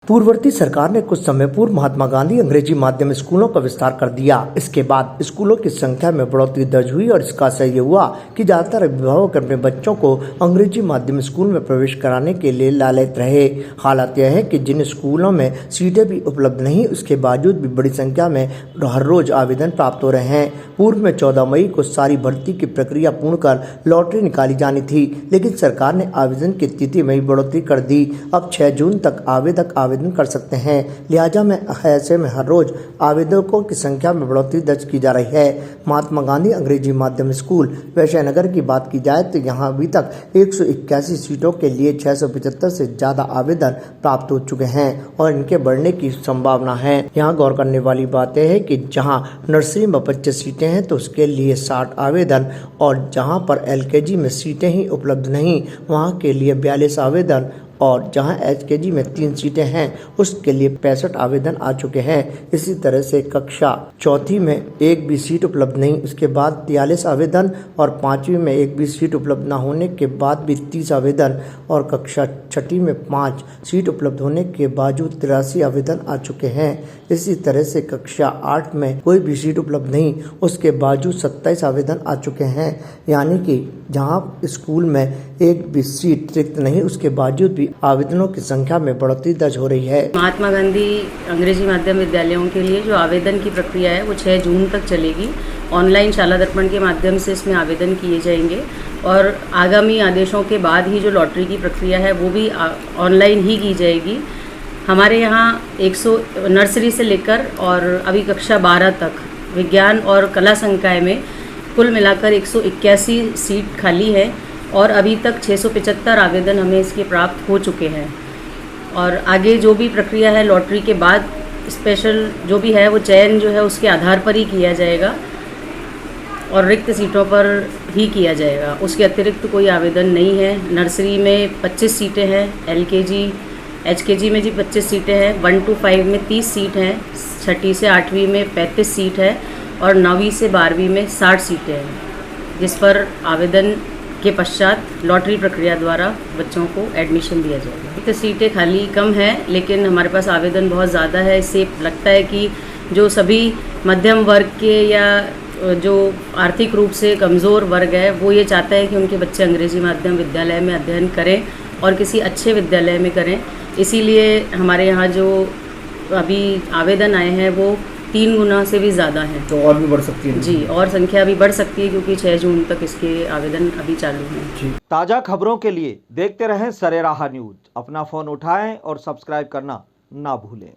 पूर्ववर्ती सरकार ने कुछ समय पूर्व महात्मा गांधी अंग्रेजी माध्यम स्कूलों का विस्तार कर दिया। इसके बाद स्कूलों की संख्या में बढ़ोतरी दर्ज हुई और इसका असर ये हुआ कि ज्यादातर अभिभावक अपने बच्चों को अंग्रेजी माध्यम स्कूल में प्रवेश कराने के लिए लालच रहे। हालात यह है कि जिन स्कूलों में सीटें भी उपलब्ध नहीं, उसके बावजूद भी बड़ी संख्या में हर रोज आवेदन प्राप्त हो रहे हैं। पूर्व में 14 मई को सारी भर्ती की प्रक्रिया पूर्ण कर लॉटरी निकाली जानी थी, लेकिन सरकार ने आवेदन की तिथि में बढ़ोतरी कर दी। अब 6 जून तक आवेदक आवेदन कर सकते हैं। लिहाजा में ऐसे में हर रोज आवेदकों की संख्या में बढ़ोतरी दर्ज की जा रही है। महात्मा गांधी अंग्रेजी माध्यम स्कूल वैशाली नगर की बात की जाए तो यहां अभी तक 181 सीटों के लिए 675 से ज्यादा आवेदन प्राप्त हो चुके हैं और इनके बढ़ने की संभावना है। यहाँ गौर करने वाली बात है कि जहां नर्सरी में 25 सीटें हैं तो उसके लिए 60 आवेदन और जहां पर LKG में सीटें ही उपलब्ध नहीं, वहां के लिए 42 आवेदन और जहां HKG में 3 सीटें हैं उसके लिए 65 आवेदन आ चुके हैं। इसी तरह से कक्षा चौथी में एक भी सीट उपलब्ध नहीं, उसके बाद 43 आवेदन और 5वीं में एक भी सीट उपलब्ध न होने के बाद भी 30 आवेदन और कक्षा छठी में 5 सीट उपलब्ध होने के बावजूद 83 आवेदन आ चुके हैं। इसी तरह से कक्षा 8 में कोई भी सीट उपलब्ध नहीं, उसके बावजूद 27 आवेदन आ चुके हैं। यानी कि जहां स्कूल में एक भी सीट रिक्त नहीं, उसके बावजूद भी आवेदनों की संख्या में बढ़ोतरी दर्ज हो रही है। महात्मा गांधी अंग्रेजी माध्यम विद्यालयों के लिए जो आवेदन की प्रक्रिया है वो 6 जून तक चलेगी। ऑनलाइन शाला दर्पण के माध्यम से इसमें आवेदन किए जाएंगे और आगामी आदेशों के बाद ही जो लॉटरी की प्रक्रिया है वो भी ऑनलाइन ही की जाएगी। हमारे यहाँ 100 नर्सरी से लेकर और अभी कक्षा 12 तक विज्ञान और कला संकाय में कुल मिलाकर 181 सीट खाली है और अभी तक 675 आवेदन हमें इसके प्राप्त हो चुके हैं। और आगे जो भी प्रक्रिया है लॉटरी के बाद स्पेशल जो भी है वो चयन जो है उसके आधार पर ही किया जाएगा और रिक्त सीटों पर ही किया जाएगा। उसके अतिरिक्त कोई आवेदन नहीं है। नर्सरी में 25 सीटें हैं, LKG HKG में जी 25 सीटें हैं, 1 to 5 में 30 सीट हैं, छठी से 8वीं में 35 सीट है और 9वीं से 12वीं में 60 सीटें हैं, जिस पर आवेदन के पश्चात लॉटरी प्रक्रिया द्वारा बच्चों को एडमिशन दिया जाएगा। तो सीटें खाली कम हैं लेकिन हमारे पास आवेदन बहुत ज़्यादा है। इससे लगता है कि जो सभी मध्यम वर्ग के या जो आर्थिक रूप से कमज़ोर वर्ग है वो ये चाहता है कि उनके बच्चे अंग्रेजी माध्यम विद्यालय में अध्ययन करें और किसी अच्छे विद्यालय में करें। इसीलिए हमारे यहाँ जो अभी आवेदन आए हैं वो 3 गुना से भी ज़्यादा है। तो और भी बढ़ सकती है जी, और संख्या भी बढ़ सकती है क्योंकि 6 जून तक इसके आवेदन अभी चालू हैं। ताज़ा खबरों के लिए देखते रहें सरेराह न्यूज़। अपना फ़ोन उठाएं और सब्सक्राइब करना ना भूलें।